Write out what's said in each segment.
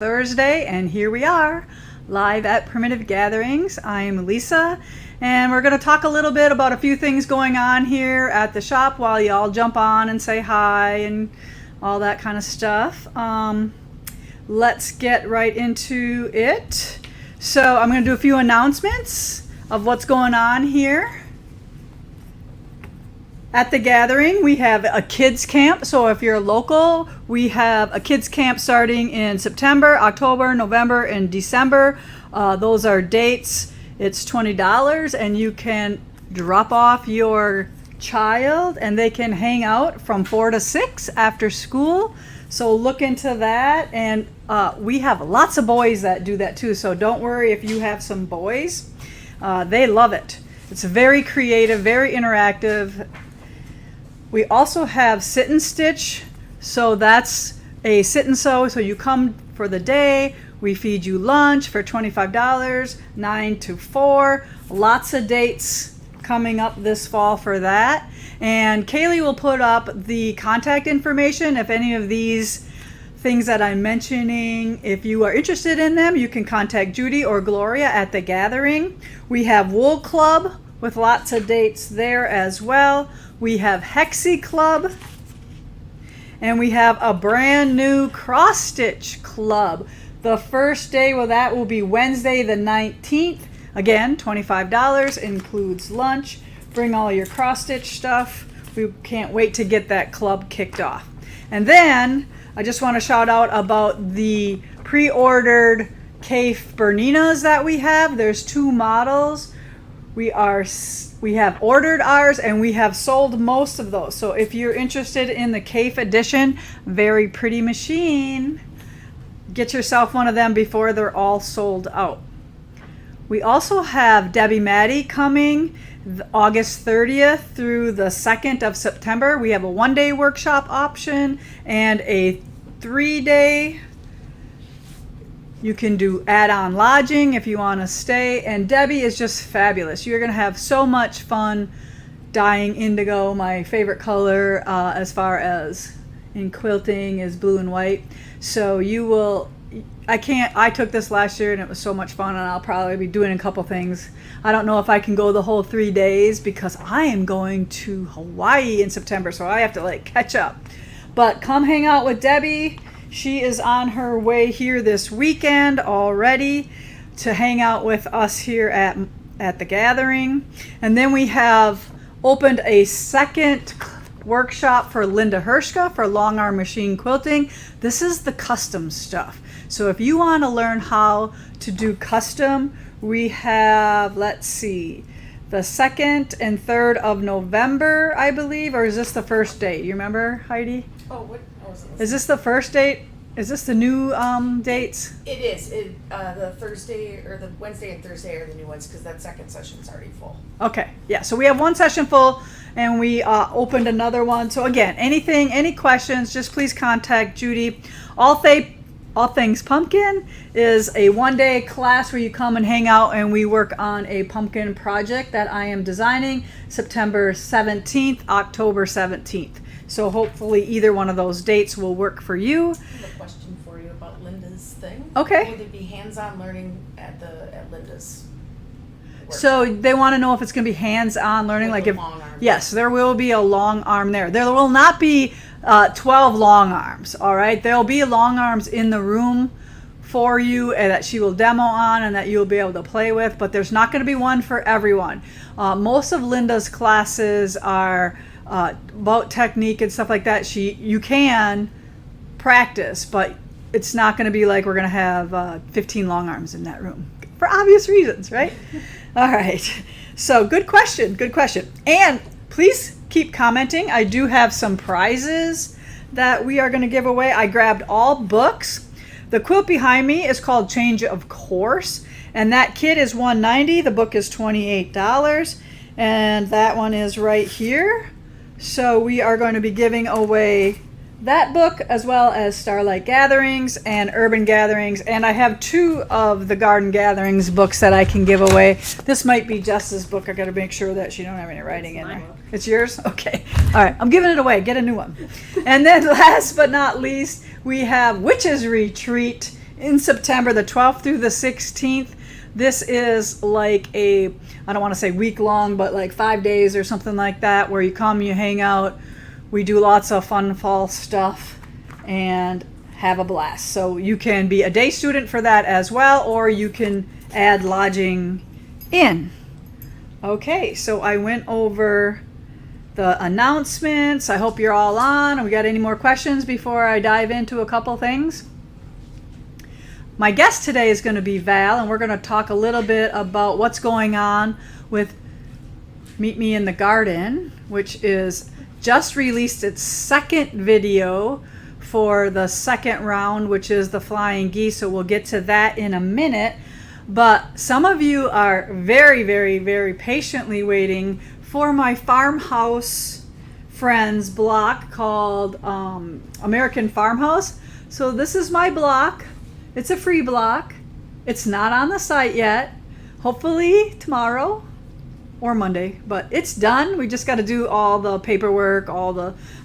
Thursday, and here we are live at Primitive Gatherings. I'm Lisa, and we're going to talk a little bit about a few things going on here at the shop while y'all jump on and say hi and all that kind of stuff. Let's get right into it. So I'm going to do a few announcements of what's going on here. At the gathering, we have a kids camp. So if you're local, we have a kids camp starting in September, October, November, and December. Those are dates. It's $20, and you can drop off your child, and they can hang out from 4 to 6 after school. So look into that. And we have lots of boys that do that too. So don't worry if you have some boys. They love it. It's very creative, very interactive. We also have sit and stitch, so that's a sit and sew. So you come for the day, we feed you lunch for $25, 9 to 4. Lots of dates coming up this fall for that. And Kaylee will put up the contact information if any of these things that I'm mentioning, if you are interested in them, you can contact Judy or Gloria at the gathering. We have Wool Club with lots of dates there as well. We have Hexie Club, and we have a brand new cross stitch club. The first day of that will be Wednesday the 19th. Again, $25, includes lunch. Bring all your cross stitch stuff. We can't wait to get that club kicked off. And then I just want to shout out about the pre-ordered Cafe Berninas that we have. There's 2 models. We have ordered ours, and we have sold most of those. So if you're interested in the Cafe edition, very pretty machine, get yourself one of them before they're all sold out. We also have Debbie Maddie coming August 30th through the 2nd of September. We have a 1-day workshop option and a 3-day. You can do add-on lodging if you want to stay. And Debbie is just fabulous. You're going to have so much fun dyeing indigo, my favorite color as far as in quilting is blue and white. So you will, I took this last year and it was so much fun, and I'll probably be doing a couple things. I don't know if I can go the whole 3 days because I am going to Hawaii in September, so I have to catch up. But come hang out with Debbie. She is on her way here this weekend already to hang out with us here at the gathering. And then we have opened a second workshop for Linda Hershka for long arm machine quilting. This is the custom stuff. So if you want to learn how to do custom, we have, let's see, the 2nd and 3rd of November, I believe, or is this the first date? You remember, Heidi? Oh, what? Is this the first date? Is this the new dates? It is. The Thursday or the Wednesday and Thursday are the new ones because that second session's already full. Okay, yeah. So we have one session full, and we opened another one. So again, any questions, just please contact Judy. All Things Pumpkin is a 1-day class where you come and hang out, and we work on a pumpkin project that I am designing September 17th, October 17th. So hopefully either one of those dates will work for you. I have a question for you about Linda's thing. Okay. Will it be hands-on learning at Linda's workshop? So they want to know if it's going to be hands-on learning, With the long arm. Yes, there will be a long arm there. There will not be 12 long arms. All right, there'll be long arms in the room for you and that she will demo on and that you'll be able to play with. But there's not going to be one for everyone. Most of Linda's classes are about technique and stuff like that. You can practice, but it's not going to be like we're going to have 15 long arms in that room for obvious reasons, right? All right. So good question. And please keep commenting. I do have some prizes that we are going to give away. I grabbed all books. The quilt behind me is called Change of Course, and that kit is $190. The book is $28, and that one is right here. So we are going to be giving away that book as well as Starlight Gatherings and Urban Gatherings. And I have 2 of the Garden Gatherings books that I can give away. This might be Jess's book. I got to make sure that she don't have any writing in there. It's yours? Okay. All right. I'm giving it away. Get a new one. And then last but not least, we have Witch's Retreat in September, the 12th through the 16th. This is like a, I don't want to say week long, but like 5 days or something like that, where you come, you hang out, we do lots of fun fall stuff, and have a blast. So you can be a day student for that as well, or you can add lodging in. Okay, so I went over the announcements. I hope you're all on. We got any more questions before I dive into a couple things? My guest today is going to be Val, and we're going to talk a little bit about what's going on with Meet Me in the Garden, which is just released its second video for the second round, which is the flying geese. So we'll get to that in a minute. But some of you are very, very, very patiently waiting for my farmhouse friends block called American Farmhouse. So this is my block. It's a free block. It's not on the site yet. Hopefully tomorrow or Monday, but it's done. We just got to do all the paperwork,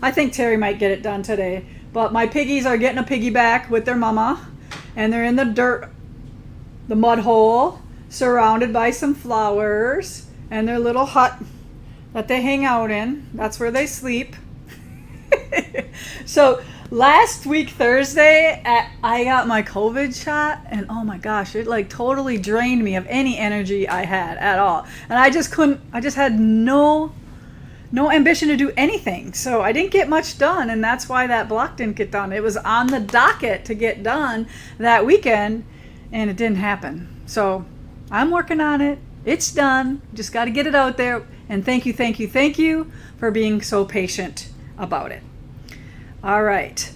I think Terry might get it done today. But my piggies are getting a piggyback with their mama, and they're in the dirt, the mud hole, surrounded by some flowers, and their little hut that they hang out in. That's where they sleep. So last week, Thursday, I got my COVID shot, and oh my gosh, it like totally drained me of any energy I had at all. And I just had no ambition to do anything. So I didn't get much done, and that's why that block didn't get done. It was on the docket to get done that weekend, and it didn't happen. So I'm working on it. It's done. Just got to get it out there. And thank you for being so patient about it. All right.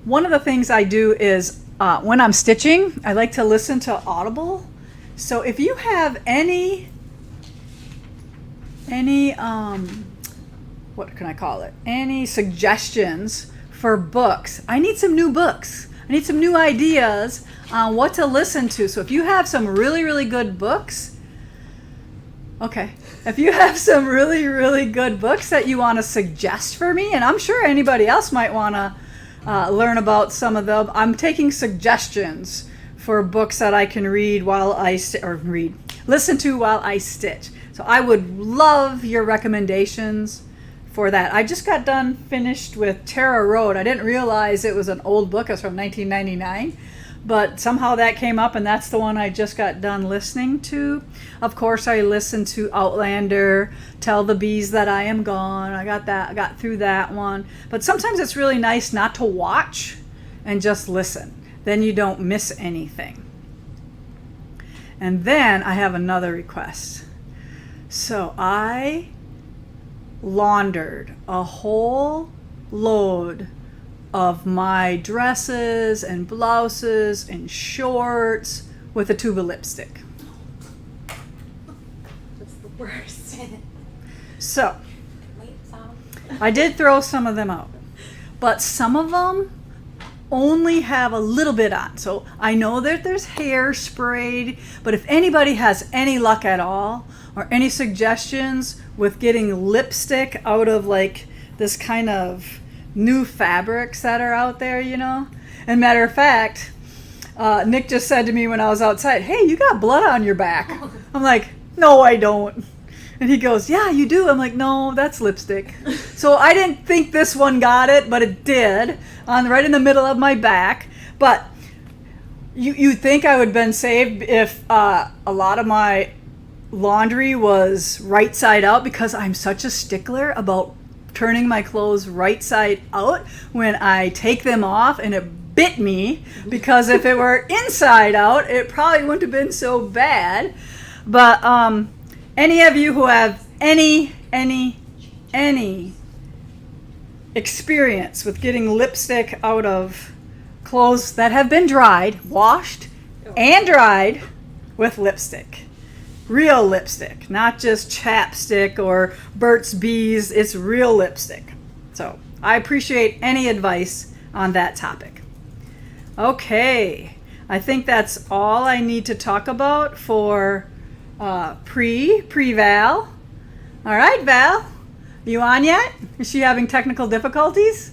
One of the things I do is when I'm stitching, I like to listen to Audible. So if you have any what can I call it? Any suggestions for books? I need some new books. I need some new ideas on what to listen to. So if you have some really, really good books, okay. If you have some really, really good books that you want to suggest for me, and I'm sure anybody else might want to learn about some of them, I'm taking suggestions for books that I can read while I listen to while I stitch. So I would love your recommendations for that. I just got done finished with Tara Road. I didn't realize it was an old book. It was from 1999. But somehow that came up, and that's the one I just got done listening to. Of course, I listened to Outlander, Tell the Bees That I Am Gone. I got through that one. But sometimes it's really nice not to watch and just listen. Then you don't miss anything. And then I have another request. So I laundered a whole load of my dresses and blouses and shorts with a tube of lipstick. That's the worst. So I did throw some of them out, but some of them only have a little bit on. So I know that there's hairspray, but if anybody has any luck at all or any suggestions with getting lipstick out of like this kind of new fabrics that are out there, you know. And matter of fact, Nick just said to me when I was outside, "Hey, you got blood on your back." I'm like, "No, I don't." And he goes, "Yeah, you do." I'm like, "No, that's lipstick." So I didn't think this one got it, but it did, right in the middle of my back. But you'd think I would have been saved if a lot of my laundry was right side out, because I'm such a stickler about turning my clothes right side out when I take them off, and it bit me, because if it were inside out, it probably wouldn't have been so bad. But any of you who have any experience with getting lipstick out of clothes that have been dried, washed and dried with lipstick, real lipstick, not just chapstick or Burt's Bees, it's real lipstick. So I appreciate any advice on that topic. Okay, I think that's all I need to talk about for pre-Val. All right, Val, you on yet? Is she having technical difficulties?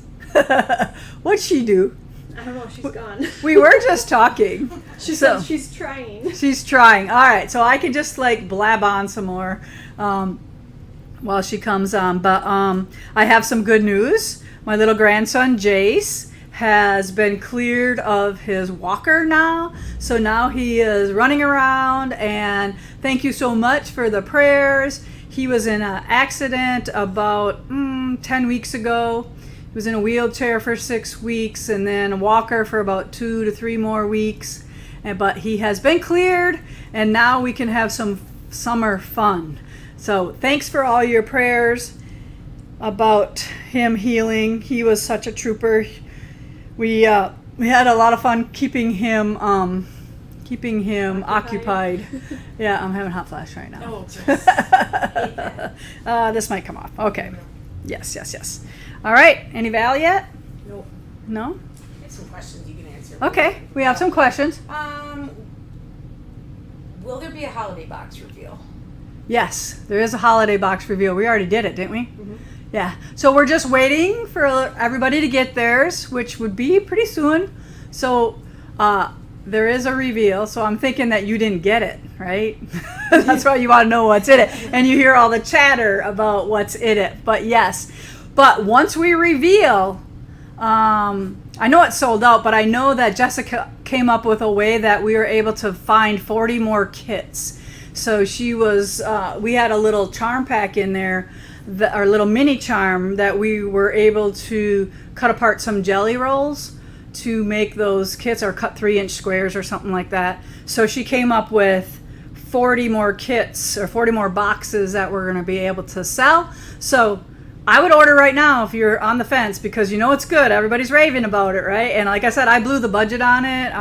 What'd she do? I don't know. She's gone. We were just talking. She So- said she's trying. She's trying. All right, so I can just like blab on some more while she comes on. But I have some good news. My little grandson Jace has been cleared of his walker now. So now he is running around, and thank you so much for the prayers. He was in an accident about 10 weeks ago. He was in a wheelchair for 6 weeks and then a walker for about 2 to 3 more weeks. But he has been cleared, and now we can have some summer fun. So thanks for all your prayers about him healing. He was such a trooper. We had a lot of fun keeping him occupied. Yeah, I'm having hot flash right now. Oh, jeez. This might come off. Okay. Yes. All right. Any Val yet? Nope. No? I have some questions you can answer. Okay. We have some questions. Will there be a holiday box reveal? Yes, there is a holiday box reveal. We already did it, didn't we? Mm-hmm. Yeah. So we're just waiting for everybody to get theirs, which would be pretty soon. So there is a reveal. So I'm thinking that you didn't get it, right? That's why you want to know what's in it. And you hear all the chatter about what's in it. But yes. But once we reveal, I know it's sold out, but I know that Jessica came up with a way that we were able to find 40 more kits. So she was, we had a little charm pack in there, our little mini charm that we were able to cut apart some jelly rolls to make those kits, or cut 3-inch squares or something like that. So she came up with 40 more kits or 40 more boxes that we're going to be able to sell. So I would order right now if you're on the fence, because you know it's good. Everybody's raving about it, right? And like I said, I blew the budget on it.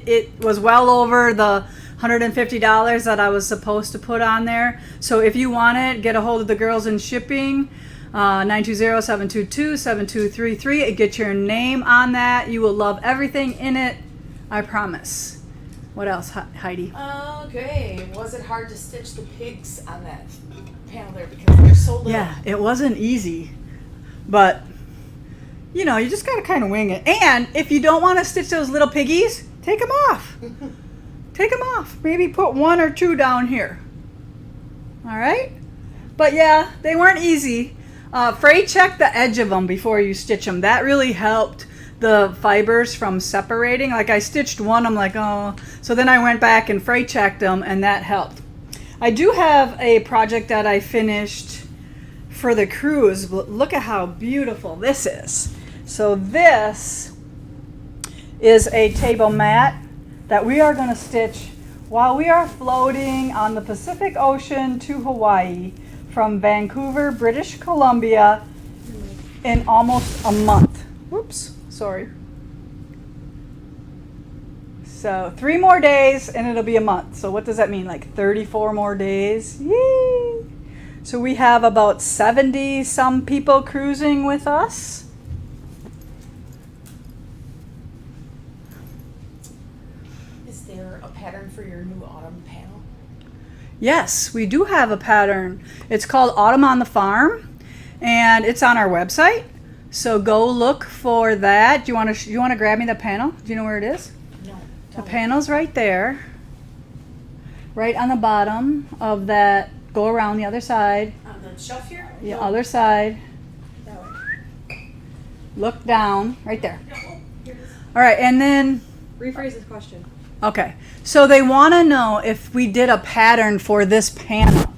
It was well over the $150 that I was supposed to put on there. So if you want it, get a hold of the girls in shipping, 920-722-7233. Get your name on that. You will love everything in it, I promise. What else, Heidi? Okay. Was it hard to stitch the pigs on that panel there because they're so little? Yeah, it wasn't easy, but you know, you just gotta kind of wing it. And if you don't want to stitch those little piggies, take them off. Take them off. Maybe put 1 or 2 down here. All right? But yeah, they weren't easy. Fray check the edge of them before you stitch them. That really helped the fibers from separating. Like I stitched one, I'm like, oh. So then I went back and fray checked them, and that helped. I do have a project that I finished for the cruise. Look at how beautiful this is. So this is a table mat that we are going to stitch while we are floating on the Pacific Ocean to Hawaii from Vancouver, British Columbia in almost a month. Whoops, sorry. So 3 more days and it'll be a month. So what does that mean? Like 34 more days? Yay! So we have about 70 some people cruising with us. Is there a pattern for your new autumn panel? Yes, we do have a pattern. It's called Autumn on the Farm, and it's on our website. So go look for that. Do you want to grab me the panel? Do you know where it is? No. The panel's right there, right on the bottom of that. Go around the other side. On the shelf here? The other side. That way. Look down, right there. No, here it is. All right, and then, Rephrase his question. okay. So they want to know if we did a pattern for this panel.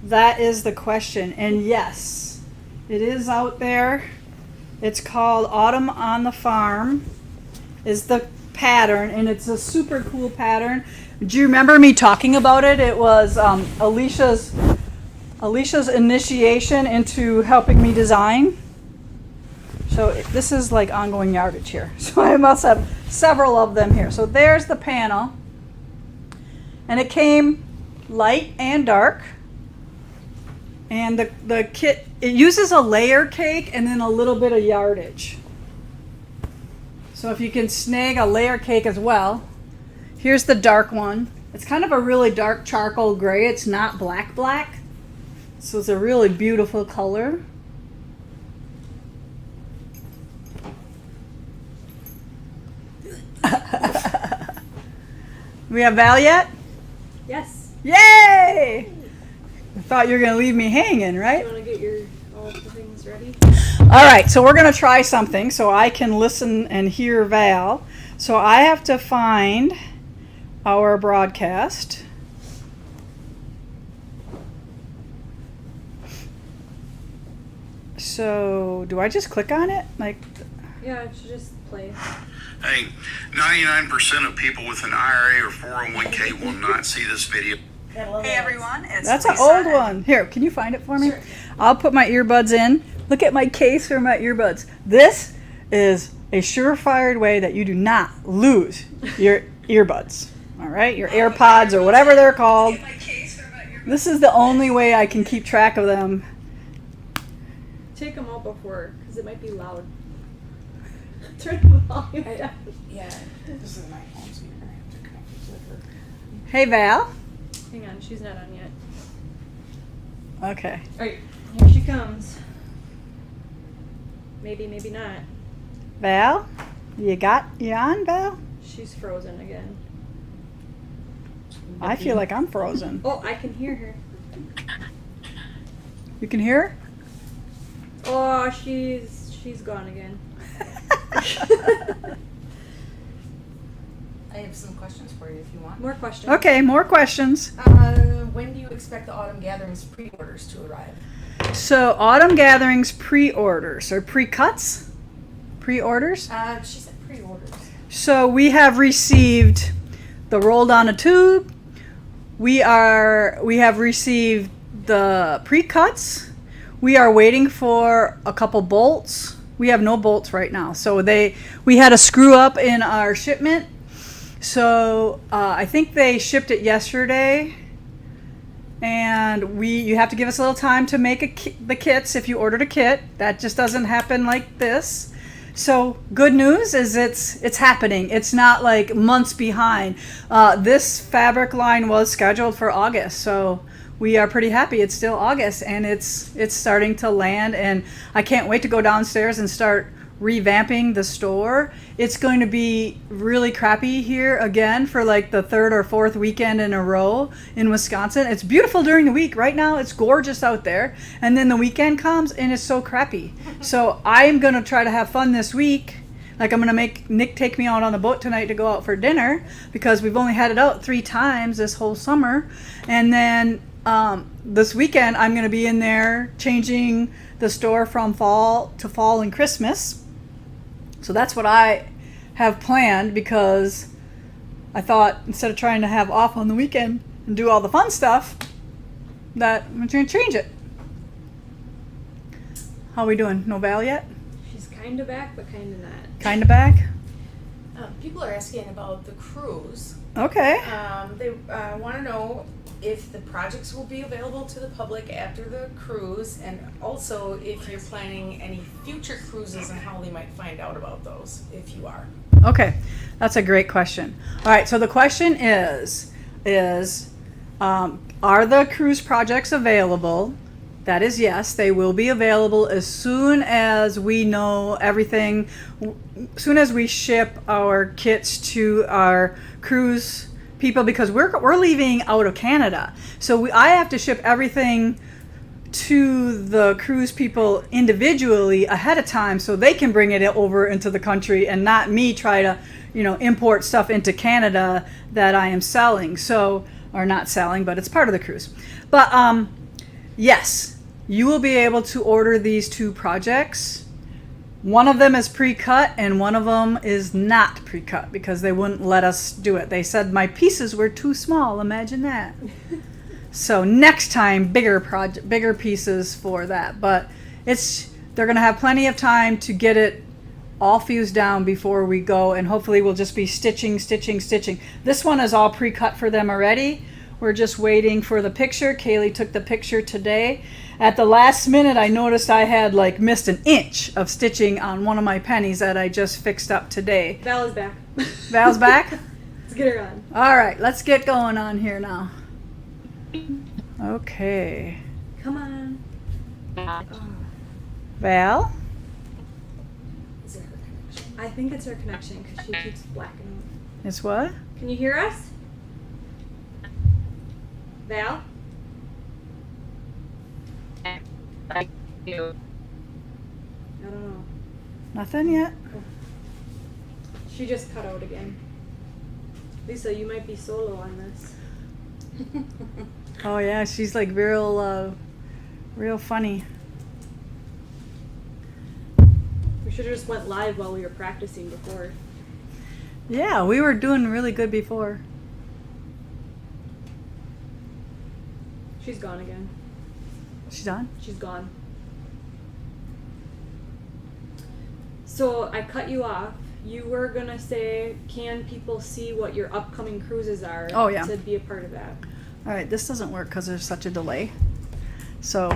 That is the question. And yes, it is out there. It's called Autumn on the Farm is the pattern, and it's a super cool pattern. Do you remember me talking about it? It was Alicia's initiation into helping me design. So this is like ongoing yardage here. So I must have several of them here. So there's the panel. And it came light and dark. And the kit, it uses a layer cake and then a little bit of yardage. So if you can snag a layer cake as well. Here's the dark one. It's kind of a really dark charcoal gray. It's not black. So it's a really beautiful color. We have Val yet? Yes. Yay! I thought you were going to leave me hanging, You right? want to get your all the things ready? All right, so we're going to try something so I can listen and hear Val. So I have to find our broadcast. So do I just click on it? Like, Yeah, it should just play. Hey, 99% of people with an IRA or 401k will not see this video. Hey everyone, it's that's an Lisa old and- one. Here, can you find it for me? Sure. I'll put my earbuds in. Look at my case for my earbuds. This is a surefire way that you do not lose your earbuds. All right, your AirPods or whatever they're called. This is the only way I can keep track of them. Take them out before, because it might be loud. Turn the volume down. Yeah, this is my home, so you're gonna have to connect it to her. Hey, Val. Hang on, she's not on yet. Okay. Alright, here she comes. Maybe, maybe not. Val, you on, Val? She's frozen again. I feel like I'm frozen. Oh, I can hear her. You can hear her? Oh, she's gone again. I have some questions for you if you want. More questions. Okay, more questions. When do you expect the Autumn Gatherings pre-orders to arrive? So, Autumn Gatherings pre-orders or pre-cuts? Pre-orders? She said pre-orders. So, we have received the rolled on a tube. We have received the pre-cuts. We are waiting for a couple bolts. We have no bolts right now. So we had a screw up in our shipment. So I think they shipped it yesterday. And you have to give us a little time to make the kits if you ordered a kit. That just doesn't happen like this. So good news is it's happening. It's not like months behind. This fabric line was scheduled for August, so we are pretty happy. It's still August and it's starting to land, and I can't wait to go downstairs and start revamping the store. It's going to be really crappy here again for like the third or fourth weekend in a row in Wisconsin. It's beautiful during the week. Right now it's gorgeous out there, and then the weekend comes and it's so crappy. So I'm going to try to have fun this week. Like, I'm going to make Nick take me out on the boat tonight to go out for dinner because we've only had it out 3 times this whole summer. And then this weekend I'm going to be in there changing the store from fall to fall and Christmas. So that's what I have planned, because I thought instead of trying to have off on the weekend and do all the fun stuff, that I'm going to change it. How are we doing? No Val yet? She's kind of back, but kind of not. Kind of back? People are asking about the cruise. Okay. They want to know if the projects will be available to the public after the cruise, and also if you're planning any future cruises and how they might find out about those, if you are. Okay, that's a great question. All right, so the question is are the cruise projects available? That is yes, they will be available as soon as we know everything, as soon as we ship our kits to our cruise people, because we're leaving out of Canada. So I have to ship everything to the cruise people individually ahead of time so they can bring it over into the country and not me try to, import stuff into Canada that I am selling. So, or not selling, but it's part of the cruise. But yes, you will be able to order these 2 projects. One of them is pre-cut and one of them is not pre-cut because they wouldn't let us do it. They said my pieces were too small. Imagine that. So next time, bigger pieces for that. But they're going to have plenty of time to get it all fused down before we go, and hopefully we'll just be stitching. This one is all pre-cut for them already. We're just waiting for the picture. Kaylee took the picture today. At the last minute, I noticed I had missed an inch of stitching on one of my pennies that I just fixed up today. Val is back. Val's back? Let's get her on. All right, let's get going on here now. Okay. Come on. Oh, Val? Is it her connection? I think it's her connection because she keeps blacking out. It's what? Can you hear us? Val? Thank you. I don't know. Nothing yet? She just cut out again. Lisa, you might be solo on this. Oh yeah, she's like real funny. We should have just went live while we were practicing before. Yeah, we were doing really good before. She's gone again. She's on? She's gone. So I cut you off. You were gonna say, can people see what your upcoming cruises are? Oh, yeah. To be a part of that. All right, this doesn't work because there's such a delay. So,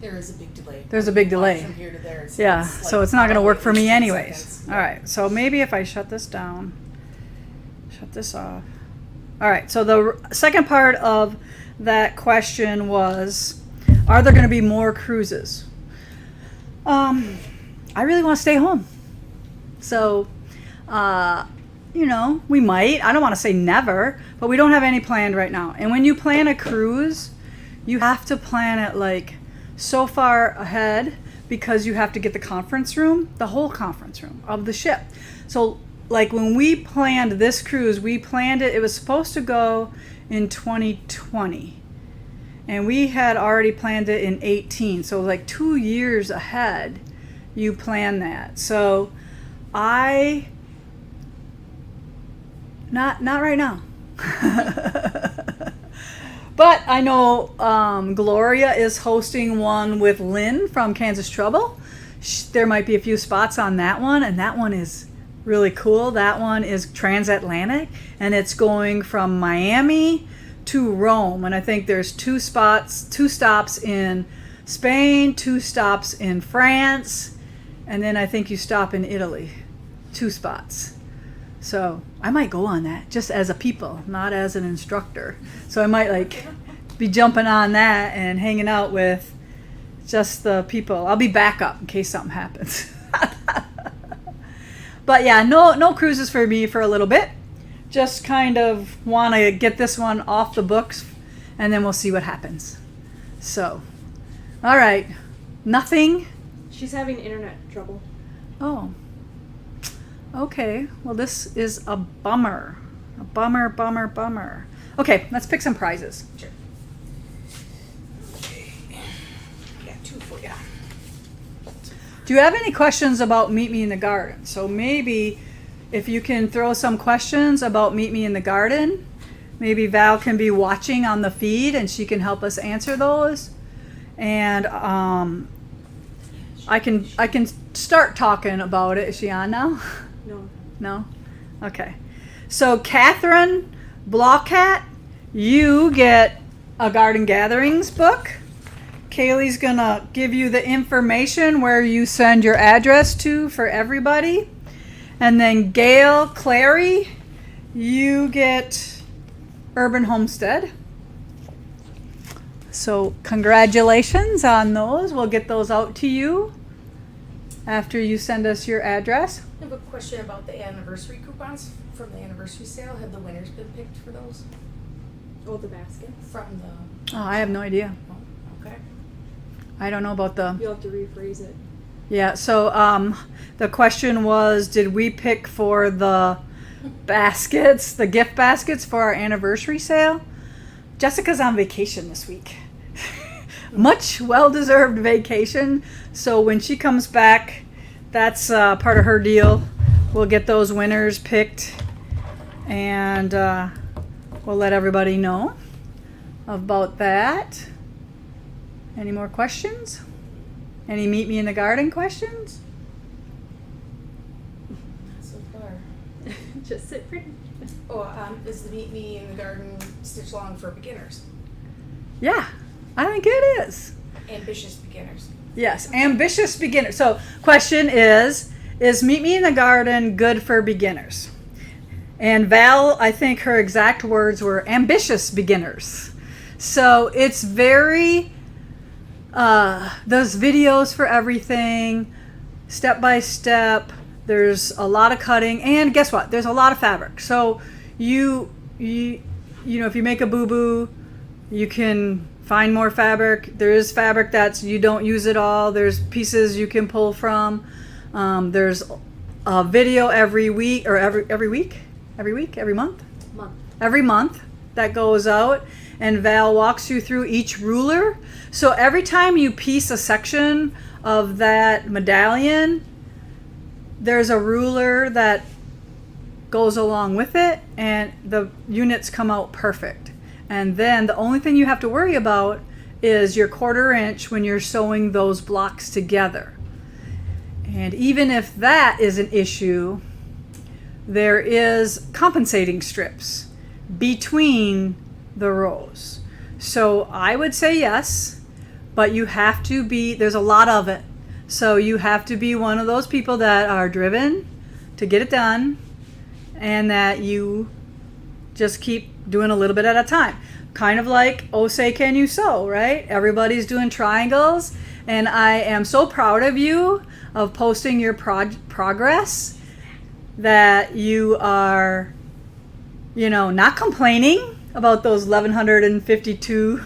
There is a big delay. There's a big Watch delay. From here to there. yeah, like so it's not going to work for me 15 anyways. seconds. All right, so maybe if I shut this down, shut this off. All right, so the second part of that question was, are there going to be more cruises? I really want to stay home. So, we might. I don't want to say never, but we don't have any planned right now. And when you plan a cruise, you have to plan it like so far ahead because you have to get the conference room, the whole conference room of the ship. So, like when we planned this cruise, we planned it was supposed to go in 2020. And we had already planned it in 18. So like 2 years ahead, you plan that. So not right now. But I know Gloria is hosting one with Lynn from Kansas Trouble. There might be a few spots on that one, and that one is really cool. That one is transatlantic, and it's going from Miami to Rome. And I think there's 2 stops in Spain, 2 stops in France, and then I think you stop in Italy. 2 spots. So I might go on that just as a people, not as an instructor. So I might be jumping on that and hanging out with just the people. I'll be backup in case something happens. But yeah, no cruises for me for a little bit. Just kind of want to get this one off the books, and then we'll see what happens. So, all right, nothing. She's having internet trouble. Oh. Okay, well this is a bummer. A bummer. Okay, let's pick some prizes. Sure. Okay. I got 2 for you. Do you have any questions about Meet Me in the Garden? So maybe if you can throw some questions about Meet Me in the Garden, maybe Val can be watching on the feed and she can help us answer those. And I can start talking about it. Is she on now? No. No? Okay. So Catherine Blockat, you get a Garden Gatherings book. Kaylee's gonna give you the information where you send your address to for everybody. And then Gail Clary, you get Urban Homestead. So congratulations on those. We'll get those out to you after you send us your address. I have a question about the anniversary coupons from the anniversary sale. Have the winners been picked for those? Oh, the baskets. From the... Oh, I have no idea. Oh, okay. I don't know about the... You'll have to rephrase it. Yeah, so the question was, did we pick for the baskets, the gift baskets for our anniversary sale? Jessica's on vacation this week. Much well-deserved vacation. So when she comes back, that's part of her deal. We'll get those winners picked, and we'll let everybody know about that. Any more questions? Any Meet Me in the Garden questions? Not so far. Just sit pretty. Oh, is the Meet Me in the Garden stitch along for beginners? Yeah, I think it is. Ambitious beginners. Yes, ambitious beginner. So, question is Meet Me in the Garden good for beginners? And Val, I think her exact words were ambitious beginners. So, it's very, those videos for everything, step by step. There's a lot of cutting, and guess what? There's a lot of fabric. So, you know, if you make a boo-boo, You can find more fabric. There is fabric that's you don't use at all. There's pieces you can pull from. There's a video every week or every month every month that goes out, and Val walks you through each ruler. So every time you piece a section of that medallion, there's a ruler that goes along with it, and the units come out perfect. And then the only thing you have to worry about is your 1/4 inch when you're sewing those blocks together. And even if that is an issue, there is compensating strips between the rows. So I would say yes, but you have to be, there's a lot of it. So you have to be one of those people that are driven to get it done, and that you just keep doing a little bit at a time. Kind of like, oh, say can you sew, right? Everybody's doing triangles, and I am so proud of you of posting your progress, that you are, not complaining about those 1,152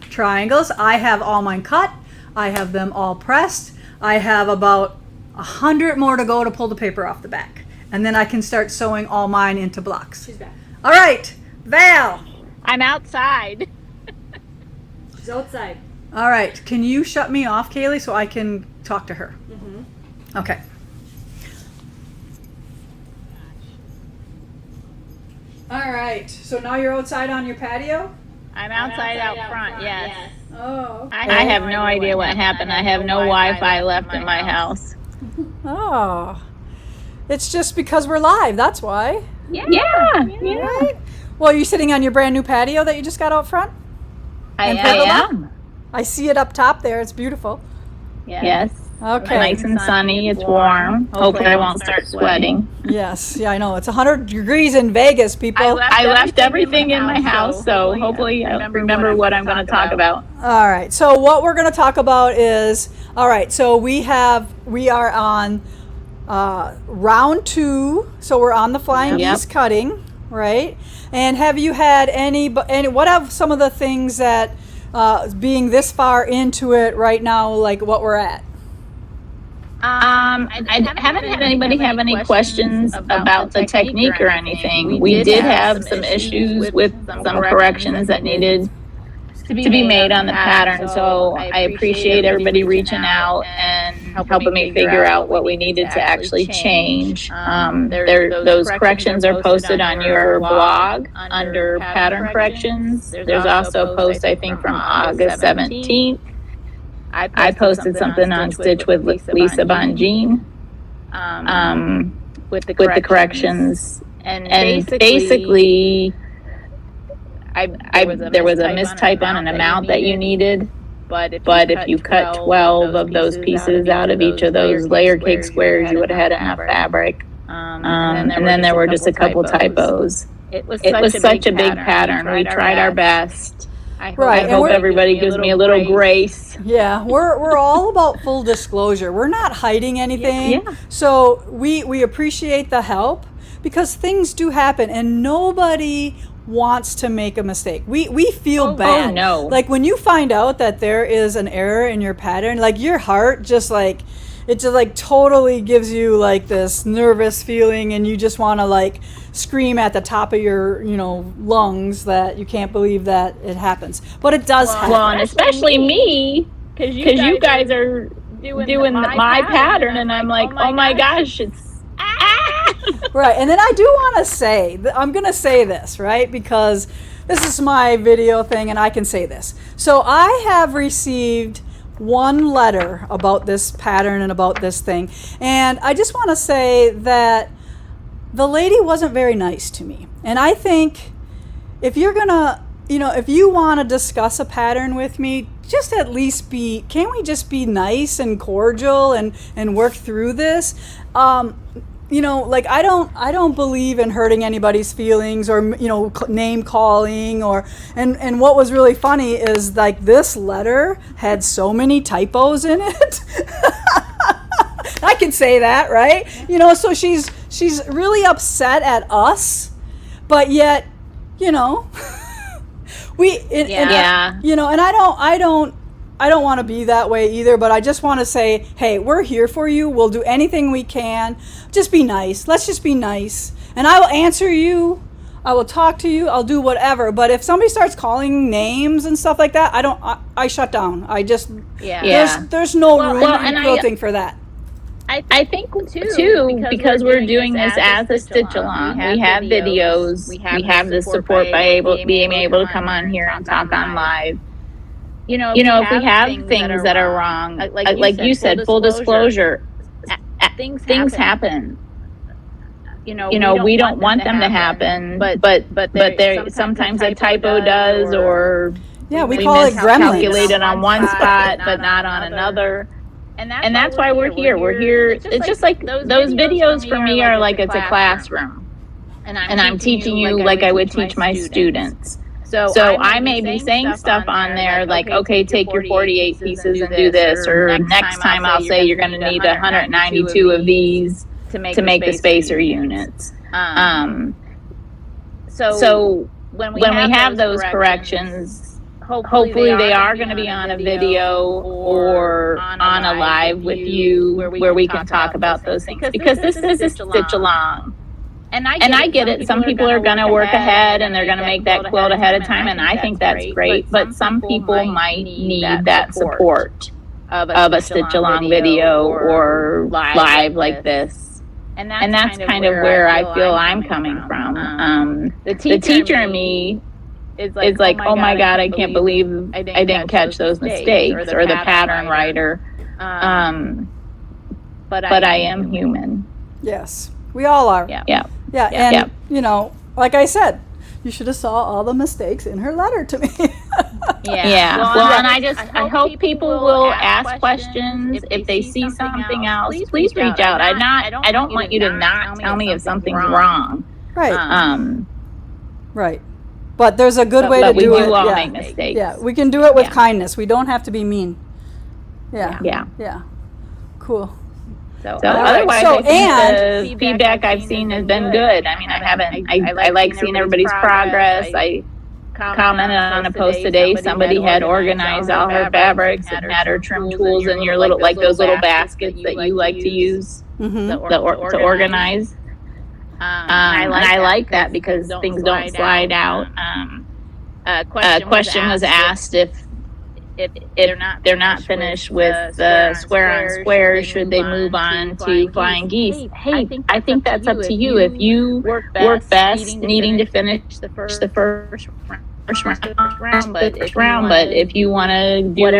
triangles. I have all mine cut. I have them all pressed. I have about 100 more to go to pull the paper off the back. And then I can start sewing all mine into blocks. She's back. All right, Val. I'm outside. She's outside. All right, can you shut me off, Kaylee, so I can talk to her? Mm-hmm. Okay. All right, so now you're outside on your patio? I'm outside out front, yes. Oh. I have no idea what happened. I have no Wi-Fi left in my house. Oh. It's just because we're live, that's why. Yeah. Right? Well, are you sitting on your brand new patio that you just got out front? I And pergola? am. I see it up top there. It's beautiful. Yes. Okay. Nice and sunny. It's warm. Hopefully I won't start sweating. Yes. Yeah, I know. It's 100 degrees in Vegas, people. I left everything in my house, so hopefully I'll remember what I'm going to talk about. All right. So what we're going to talk about is, all right, so we are on round 2. So we're on the flying Yep. geese cutting, right? And have you had any what have some of the things that being this far into it right now, like what we're at? I haven't had anybody have any questions about the technique or anything. We did have some issues with some corrections that needed to be made on the pattern, so I appreciate everybody reaching out and helping me figure out what we needed to actually change. Those corrections are posted on your blog under pattern corrections. There's also a post, I think, from August 17th. I posted something on Stitch with Lisa Bongean with the corrections, and basically there was a mistype on an amount that you needed, but if you cut 12 of those pieces out of each of those layer cake squares, you would have had enough fabric. And then there were just a couple typos. It was such a big pattern. We tried our best. I hope everybody gives me a little grace. Yeah, we're all about full disclosure. We're not hiding anything. Yeah. So we appreciate the help, because things do happen and nobody wants to make a mistake. We feel bad. Oh no. Like when you find out that there is an error in your pattern, like your heart just like it just like totally gives you like this nervous feeling, and you just want to like scream at the top of your lungs that you can't believe that it happens, but it does happen. Well, and especially me, because you guys are doing my pattern, and I'm like, oh my gosh, it's Right, and then I do want to say, I'm going to say this, right, because this is my video thing and I can say this. So I have received one letter about this pattern and about this thing, and I just want to say that the lady wasn't very nice to me. And I think if you're going to, if you want to discuss a pattern with me, just at least can't we just be nice and cordial and work through this? Like I don't believe in hurting anybody's feelings or name calling and what was really funny is like this letter had so many typos in it. I can say that, right? So she's really upset at us, but yet, Yeah. You know, and I don't want to be that way either, but I just want to say, hey, we're here for you. We'll do anything we can. Just be nice. Let's just be nice. And I will answer you. I will talk to you. I'll do whatever. But if somebody starts calling names and stuff like that, I shut down. I just, there's no room in quilting for that. I think too, because we're doing this as a stitch along. We have videos. We have the support by being able to come on here and talk on live. You know, if we have things that are wrong, like you said, full disclosure, things happen. You know, we don't want them to happen, but there sometimes a typo does, or we call it gremlins. Calculated on one spot, but not on another. And that's why we're here. We're here. It's just like those videos for me are like it's a classroom, and I'm teaching you like I would teach my students. So I may be saying stuff on there like, okay, take your 48 pieces and do this, or next time I'll say you're going to need 192 of these to make the spacer units. So when we have those corrections, hopefully they are going to be on a video or on a live with you where we can talk about those things, because this is a stitch along. And I get it. Some people are going to work ahead and they're going to make that quilt ahead of time, and I think that's great. But some people might need that support of a stitch along video or live like this. And that's kind of where I feel I'm coming from. The teacher in me is like, oh my God, I can't believe I didn't catch those mistakes, or the pattern writer. But I am human. Yes, we all are. Yeah, and you know, like I said, you should have saw all the mistakes in her letter to me. Well, and I hope people will ask questions if they see something else. Please reach out. I don't want you to not tell me if something's wrong. Right. Right. But there's a good way to do it. We do all make mistakes. Yeah, we can do it with kindness. We don't have to be mean. Yeah. Cool. So otherwise, I think the feedback I've seen has been good. I mean, I like seeing everybody's progress. I commented on a post today. Somebody had organized all her fabrics and had her trim tools in your little, like those little baskets that you like to use to organize. And I like that because things don't slide out. A question was asked if they're not finished with the square on square, should they move on to flying geese? Hey, I think that's up to you. If you work best needing to finish the first round, but if you want to do what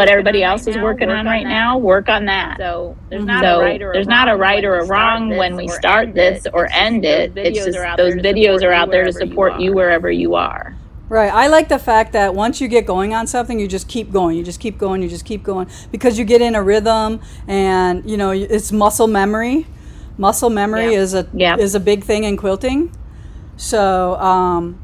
everybody else is working on right now, work on that. So there's not a right or a wrong when we start this or end it. It's just those videos are out there to support you wherever you are. Right. I like the fact that once you get going on something, you just keep going. You just keep going. You just keep going, because you get in a rhythm, and you know it's muscle memory. Muscle memory is a big thing in quilting. So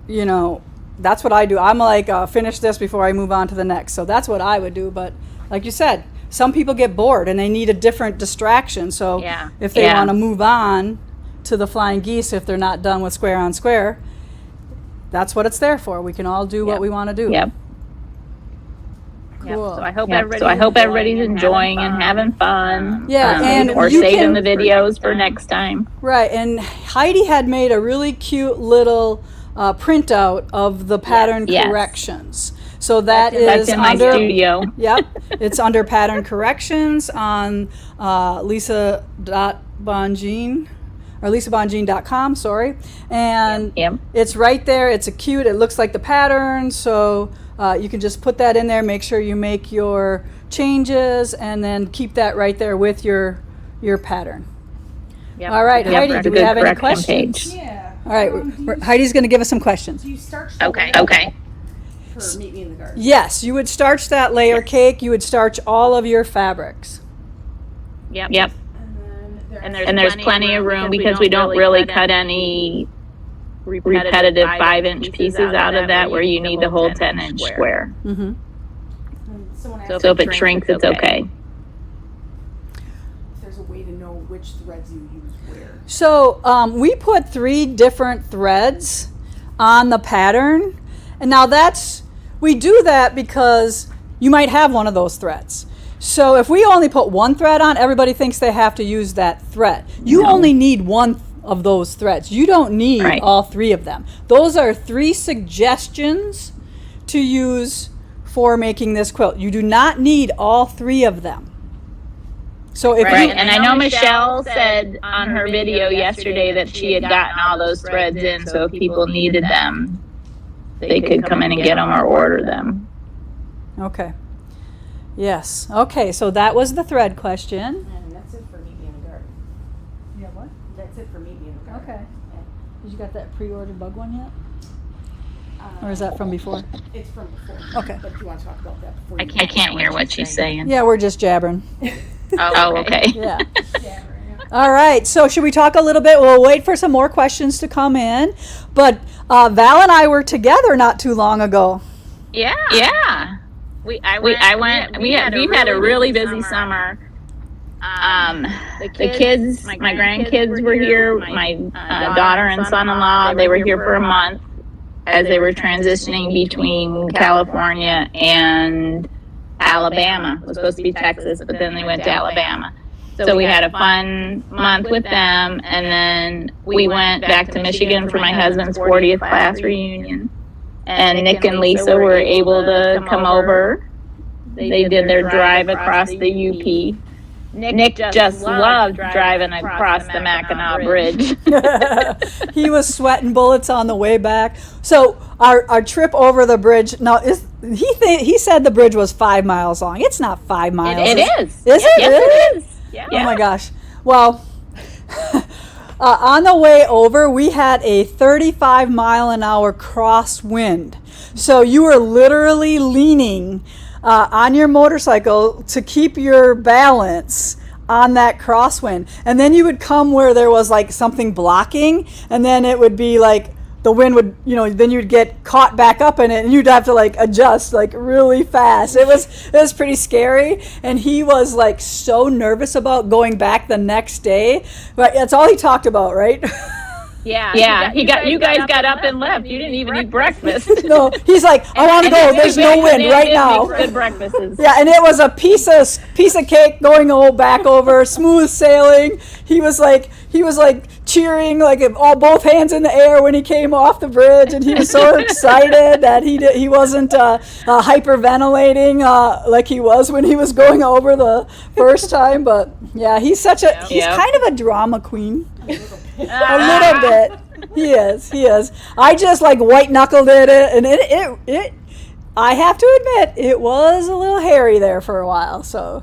you know, that's what I do. I'm like, finish this before I move on to the next. So that's what I would do. But like you said, some people get bored and they need a different distraction. So if they want to move on to the flying geese, if they're not done with square on square, that's what it's there for. We can all do what we want to do. Cool. So I hope everybody's enjoying and having fun. Or you saving the videos for next time. Right. And Heidi had made a really cute little printout of the pattern corrections. So that's in my studio. Yep. It's under pattern corrections on Lisa.Bongean. Or LisaBongean.com, sorry. And it's right there. It's cute. It looks like the pattern. So you can just put that in there. Make sure you make your changes, and then keep that right there with your pattern. All right, Heidi, do we have any questions? Yeah. All right, Heidi's going to give us some questions. Do you starch Okay. for Meet Me in the Garden? Yes, you would starch that layer cake. You would starch all of your fabrics. Yep. And there's plenty of room because we don't really cut any repetitive 5-inch pieces out of that where you need the whole 10-inch square. Mm-hmm. So if it shrinks, it's okay. There's a way to know which threads you use where. So we put 3 different threads on the pattern, And now we do that because you might have one of those threads. So if we only put one thread on, everybody thinks they have to use that thread. You only need one of those threads. You don't need all 3 of them. Those are 3 suggestions to use for making this quilt. You do not need all 3 of them. So if and I know Michelle said on her video yesterday that she had gotten all those threads in, so if people needed them, they could come in and get them or order them. Okay. Yes. Okay, so that was the thread question. And that's it for me being a garden. Yeah, what? That's it for me being a garden. Okay. Did you got that pre-ordered bug one yet? Or is that from before? It's from before. Okay. But if you want to talk about that before I can't hear what she's saying. Yeah, we're just jabbering. Oh, okay. Yeah. All right, so should we talk a little bit? We'll wait for some more questions to come in. But Val and I were together not too long ago. Yeah. We've had a really busy summer. The kids, my grandkids were here. My daughter and son-in-law, they were here for a month as they were transitioning between California and Alabama. It was supposed to be Texas, but then they went to Alabama. So we had a fun month with them, and then we went back to Michigan for my husband's 40th class reunion. And Nick and Lisa were able to come over. They did their drive across the UP. Nick just loved driving across the Mackinac Bridge. He was sweating bullets on the way back. So our trip over the bridge, now he said the bridge was 5 miles long. It's not 5 miles. It is. Is it? Yes, Really? it is. Yeah. Oh my gosh. Well, on the way over, we had a 35-mile-an-hour crosswind. So you were literally leaning on your motorcycle to keep your balance on that crosswind. And then you would come where there was like something blocking, and then it would be like the wind would, then you'd get caught back up in it, and you'd have to like adjust like really fast. It was pretty scary, and he was like so nervous about going back the next day. But that's all he talked about, right? Yeah. You guys got up and left. You didn't even eat breakfast. No, he's like, I want to go. There's no wind right now. Good breakfasts. Yeah, and it was a piece of cake going back over, smooth sailing. He was like cheering, like both hands in the air when he came off the bridge, and he was so excited that he wasn't hyperventilating like he was when he was going over the first time. But yeah, he's kind of a drama queen. A little bit. He is. I just like white knuckled it, and it I have to admit, it was a little hairy there for a while. So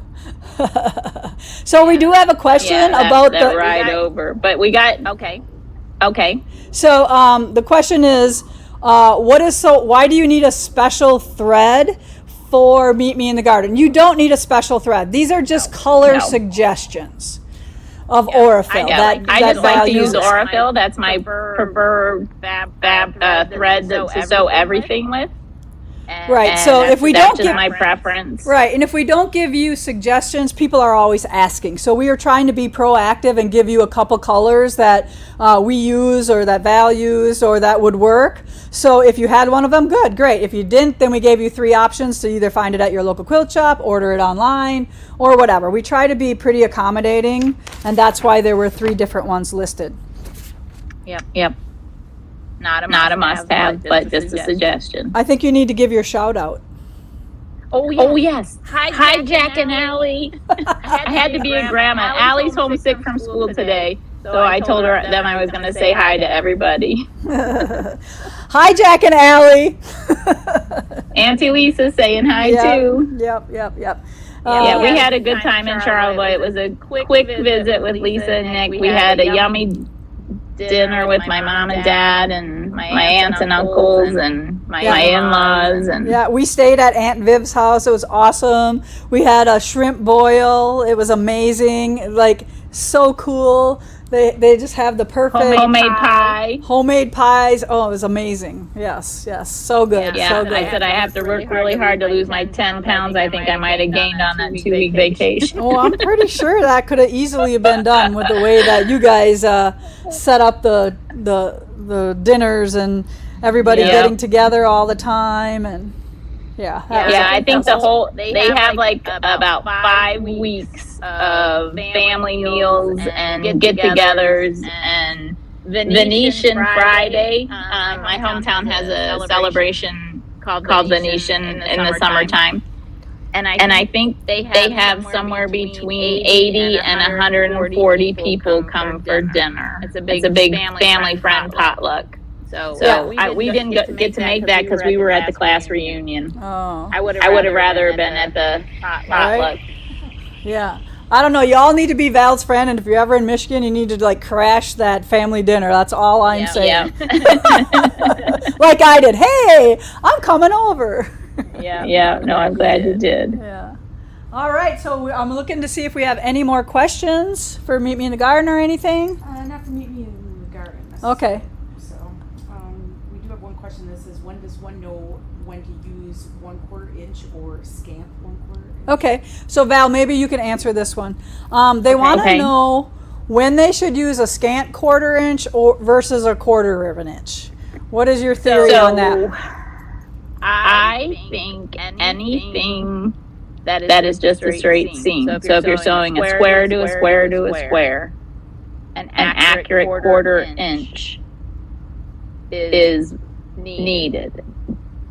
we do have a question about the ride over, but we got okay. So the question is, why do you need a special thread for Meet Me in the Garden? You don't need a special thread. These are just color suggestions of Aurifil. I just like to use Aurifil. That's my preferred thread to sew everything with. Right. So if we don't give my preference. Right. And if we don't give you suggestions, people are always asking. So we are trying to be proactive and give you a couple colors that we use or that Val used or that would work. So if you had one of them, good, great. If you didn't, then we gave you 3 options to either find it at your local quilt shop, order it online, or whatever. We try to be pretty accommodating, and that's why there were 3 different ones listed. Yep. Not a must-have, but just a suggestion. I think you need to give your shout out. Oh yes. Hi, Jack and Allie. I had to be a grandma. Allie's homesick from school today, so I told them I was going to say hi to everybody. Hi, Jack and Allie. Auntie Lisa saying hi too. Yep. We had a good time in Charlotte. It was a quick visit with Lisa and Nick. We had a yummy dinner with my mom and dad and my aunts and uncles and my in-laws. And we stayed at Aunt Viv's house. It was awesome. We had a shrimp boil. It was amazing, like so cool. They just have the perfect homemade pies. Oh, it was amazing. Yes, so good. So good. I said I have to work really hard to lose my 10 pounds I think I might have gained on that 2-week vacation. Oh, I'm pretty sure that could have easily been done with the way that you guys set up the the dinners and everybody Yep. getting together all the time, and I think they have like about 5 weeks of family meals and get-togethers and Venetian Friday. My hometown has a celebration called Venetian in the summertime. And I think they have somewhere between 80 and 140 people come for dinner. It's a big family friend potluck. So we didn't get to make that because we were at the class reunion. oh, I would have rather been at the potluck. yeah. I don't know. Y'all need to be Val's friend, and if you're ever in Michigan, you need to like crash that family dinner. That's all I'm saying. Like I did. Hey, I'm coming over. Yeah. No, I'm glad you did. Yeah. All right. So I'm looking to see if we have any more questions for Meet Me in the Garden or anything. Not to meet me in the garden. Okay. So, we do have one question that says, when does one know when to use 1/4 inch or scamp 1/4 inch? Okay. So Val, maybe you can answer this one. They want to Okay. know when they should use a scant 1/4 inch or versus a 1/4 of an inch. What is your theory on that? I think anything that is just a straight seam. So if you're sewing a square to a square to a square, an accurate 1/4 inch is needed.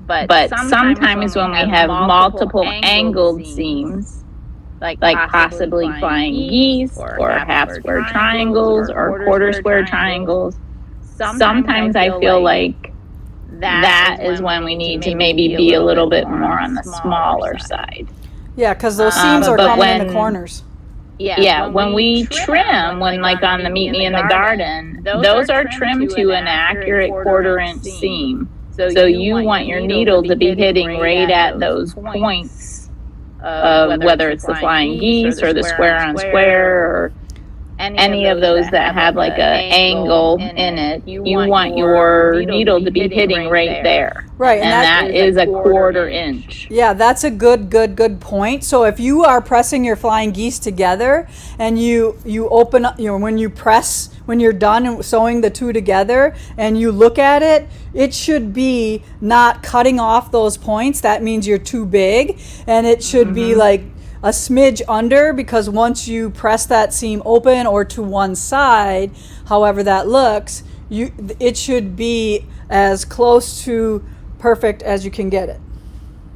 But sometimes when we have multiple angled seams, like possibly flying geese or half square triangles or 1/4 square triangles, sometimes I feel like that is when we need to maybe be a little bit more on the smaller side. Yeah, because those seams are but coming in the when- corners. Yeah, when we trim, when like on the Meet Me in the Garden, those are trimmed to an accurate 1/4 inch seam. So you want your needle to be hitting right at those points of whether it's the flying geese or the square on square or any of those that have like a angle in it. You want your needle to be hitting right there. Right, And that is a 1/4 inch. Yeah, that's a good point. So if you are pressing your flying geese together and you open up, when you press, when you're done sewing the two together and you look at it, it should be not cutting off those points. That means you're too big, and it should be like a smidge under, because once you press that seam open or to one side, however that looks, it should be as close to perfect as you can get it.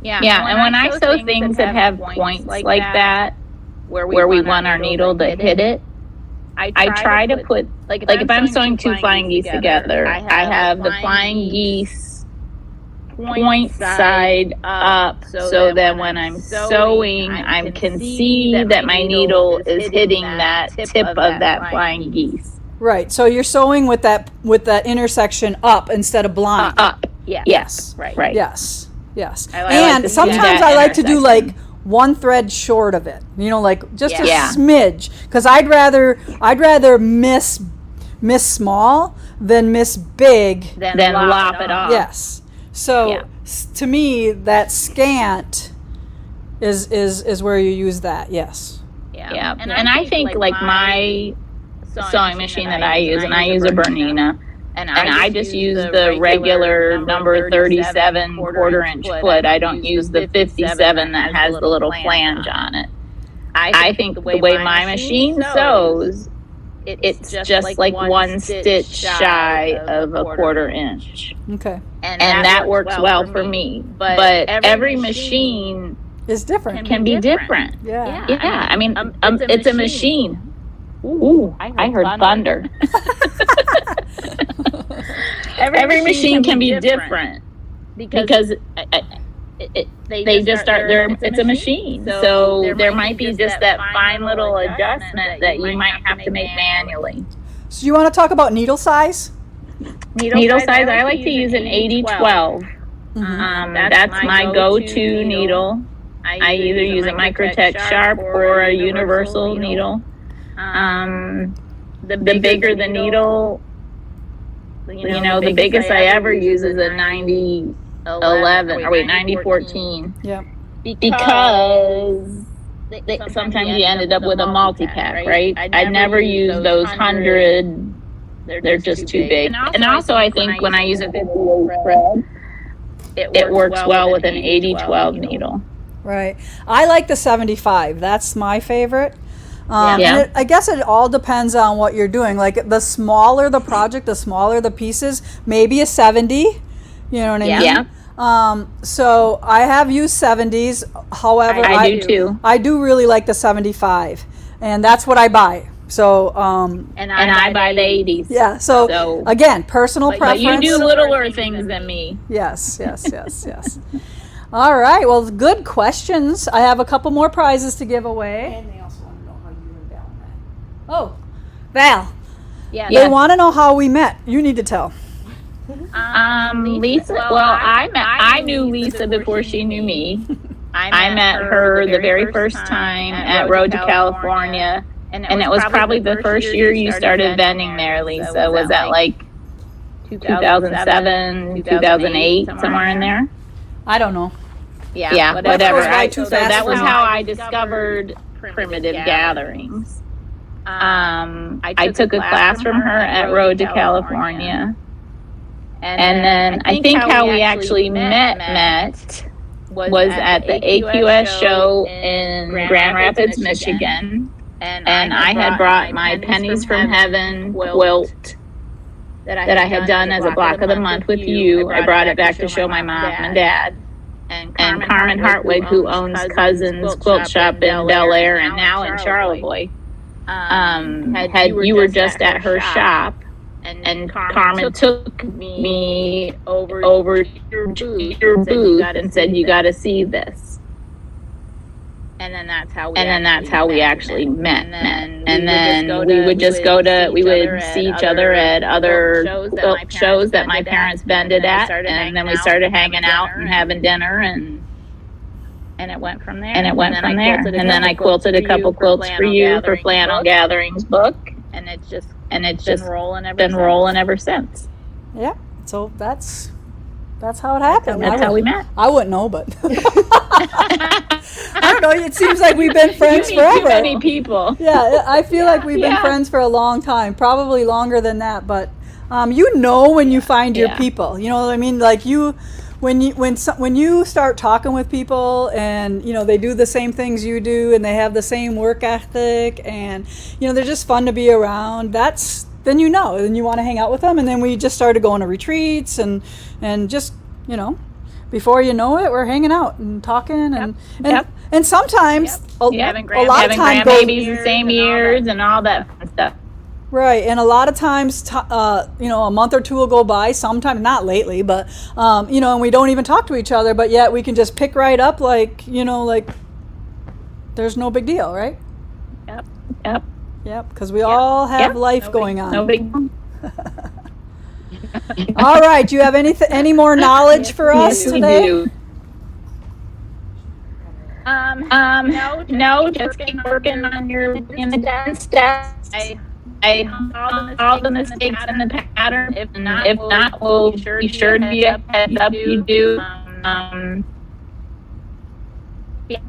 Yeah, and when I sew things that have points like that, where we want our needle to hit it, I try to put, like if I'm sewing two flying geese together, I have the flying geese point side up, so that when I'm sewing, I can see that my needle is hitting that tip of that flying geese. Right. So you're sewing with that intersection up instead of blind. Up. Yes. Right. Yes. I like And to see sometimes that I like to do intersection. like one thread short of it. Like just a Yeah. smidge, because I'd rather miss small than miss big. Then lop it off. Yes. So Yeah. to me, that scant is where you use that. Yes. Yeah. And I think like my sewing machine that I use, and I use a Bernina, and I just use the regular number 37 1/4 inch foot. I don't use the 57 that has the little flange on it. I think the way my machine sews, it's just like one stitch shy of a 1/4 inch. Okay. And that works well for me. But every machine It's different. can be different. Yeah. Yeah, I mean, it's a machine. Ooh, I heard thunder. Every machine can be different because they just start there. It's a machine, so there might be just that fine little adjustment that you might have to make manually. So you want to talk about needle size? Needle size, I like to use an 80-12. That's my go-to needle. I either use a Microtech Sharp or a universal needle. The bigger the needle, the biggest I ever use is a 9014. Yeah. Because sometimes you ended up with a multi-pack, right? I'd never use those 100 they're just too big. And also I think when I use a 58 thread, it works well with an 80-12 needle. Right. I like the 75. That's my favorite. Yeah. And I guess it all depends on what you're doing. Like the smaller the project, the smaller the pieces, maybe a 70. You know what I mean? Yeah. So I have used 70s. However, I do too. I do really like the 75. And that's what I buy. So, and I buy the 80s. yeah. So again, personal preference. But you do littler things than me. Yes. All right. Well, good questions. I have a couple more prizes to give away. And they also want to know how you and Val met. Oh, Val. Yeah. They want to know how we met. You need to tell. Lisa. Well, I knew Lisa before she knew me. I met her the very first time at Road to California. And it was probably the first year you started vending there, Lisa. Was that like 2007, 2008, somewhere in there? I don't know. Yeah, whatever. So that was how I discovered primitive gatherings. I took a class from her at Road to California. And then I think how we actually met was at the AQS show in Grand Rapids, Michigan. And I had brought my Pennies from Heaven quilt that I had done as a block of the month with you. I brought it back to show my mom and dad. And Carmen Hartwig, who owns Cousins Quilt Shop in Bel Air and now in Charlevoix, you were just at her shop. And Carmen took me over to your booth and said, "You got to see this." And then that's how we actually met. And then we would just we would see each other at other shows that my parents vended at, and then we started hanging out and having dinner, and it went from there. And then I quilted a couple quilts for you for Flannel Gatherings book, and it's just been rolling ever since. Yeah. So that's how it happened. That's how we met. I wouldn't know, but I don't know. It seems like we've been friends You meet forever. too many people. Yeah, I feel like we've been friends for a long time, probably longer than that. But you know when you find your people, you know what I mean. Like when you start talking with people, and you know they do the same things you do, and they have the same work ethic, and you know they're just fun to be around. Then you know, and you want to hang out with them. And then we just started going to retreats and just, you know, before you know it, we're hanging out and talking and sometimes a lot of times grandbabies the same years and all that fun stuff. Right, and a lot of times, you know, a month or two will go by. Sometimes not lately, but you know, and we don't even talk to each other. But yet we can just pick right up, like you know, like there's no big deal, right? Yep, because we all have life going on. No big. All right, do you have any more knowledge for us today? We do. No, just keep working on your in the dance steps. I all the mistakes in the pattern. If not, we'll be sure to be a heads up. You do.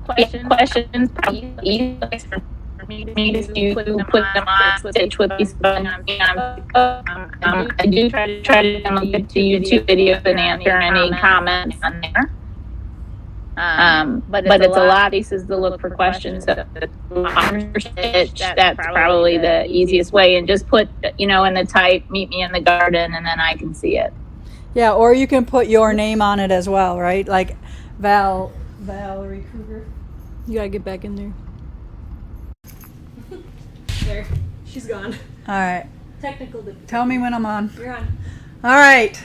Questions probably easy for me to do, put them on stitch with these buttons. I do try to look to YouTube videos and answer any comments on there. But it's a lot of pieces to look for questions. So stitch, that's probably the easiest way. And just put, you know, in the type, meet me in the garden, and then I can see it. Yeah, or you can put your name on it as well, right? Like Valerie Krueger. You gotta get back in there. There. She's gone. All right. Technical difficulty. Tell me when I'm on. You're on. All right.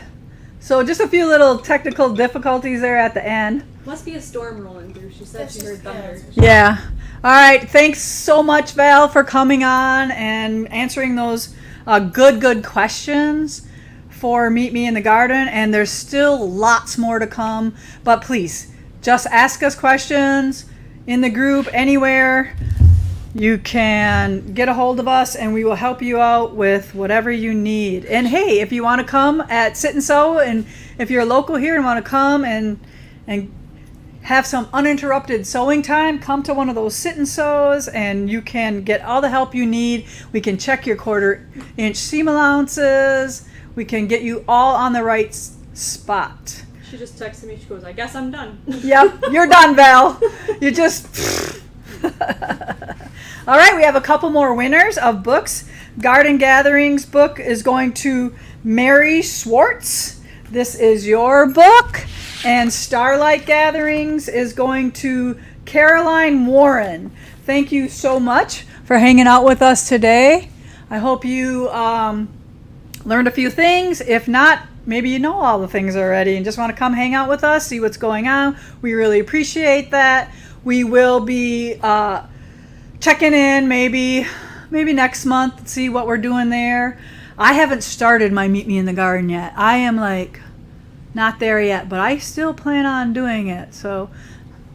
So just a few little technical difficulties there at the end. Must be a storm rolling through. She said she heard thunder. Yeah. All right. Thanks so much, Val, for coming on and answering those good questions for Meet Me in the Garden. And there's still lots more to come. But please, just ask us questions in the group, anywhere. You can get a hold of us and we will help you out with whatever you need. And hey, if you want to come at Sit and Sew, and if you're local here and want to come and have some uninterrupted sewing time, come to one of those sit and sews and you can get all the help you need. We can check your 1/4 inch seam allowances. We can get you all on the right spot. She just texted me. She goes, I guess I'm done. Yep, you're done, Val. You just... All right, we have a couple more winners of books. Garden Gatherings book is going to Mary Swartz. This is your book. And Starlight Gatherings is going to Caroline Warren. Thank you so much for hanging out with us today. I hope you learned a few things. If not, maybe you know all the things already and just want to come hang out with us, see what's going on. We really appreciate that. We will be checking in maybe next month, see what we're doing there. I haven't started my Meet Me in the Garden yet. I am like not there yet, but I still plan on doing it. So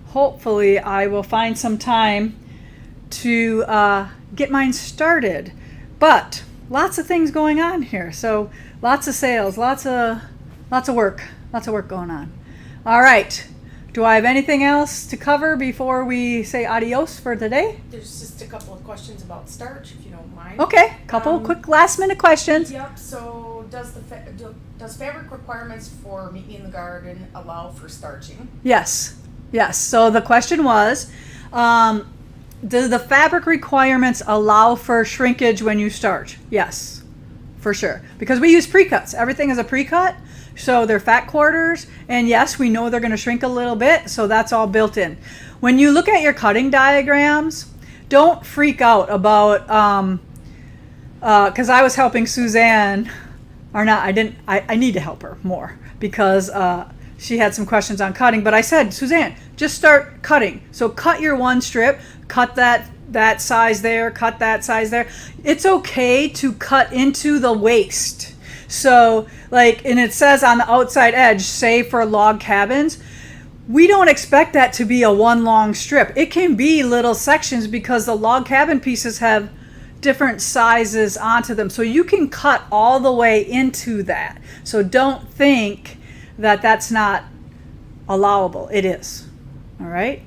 hopefully I will find some time to get mine started. But lots of things going on here. So lots of sales, lots of work going on. All right. Do I have anything else to cover before we say adios for today? There's just a couple of questions about starch, if you don't mind. Okay, couple quick last minute questions. Yep. So does fabric requirements for Meet Me in the Garden allow for starching? Yes. So the question was, do the fabric requirements allow for shrinkage when you starch? Yes, for sure. Because we use pre-cuts. Everything is a pre-cut. So they're fat quarters, and yes, we know they're going to shrink a little bit, so that's all built in. When you look at your cutting diagrams, don't freak out about, because I was helping Suzanne, or not, I need to help her more, because she had some questions on cutting, but I said, Suzanne, just start cutting. So cut your one strip, cut that size there, cut that size there. It's okay to cut into the waist. So, and it says on the outside edge, say for log cabins, we don't expect that to be a one long strip. It can be little sections because the log cabin pieces have different sizes onto them. So you can cut all the way into that. So don't think that that's not allowable. It is. All right?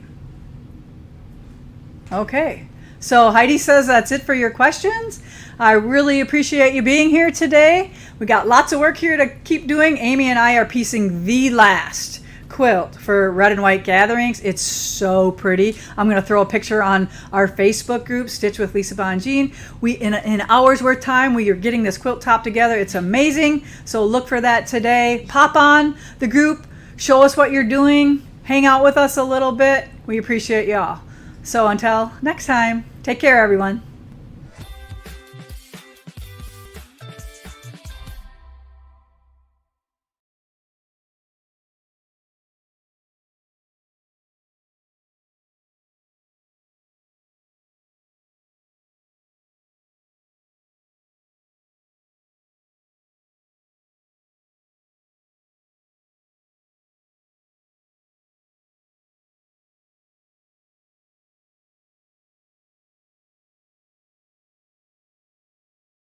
Okay. So Heidi says that's it for your questions. I really appreciate you being here today. We got lots of work here to keep doing. Amy and I are piecing the last quilt for Red and White Gatherings. It's so pretty. I'm going to throw a picture on our Facebook group, Stitch with Lisa Bongean. In an hour's worth time, we are getting this quilt top together. It's amazing. So look for that today. Pop on the group. Show us what you're doing. Hang out with us a little bit. We appreciate y'all. So until next time, take care, everyone.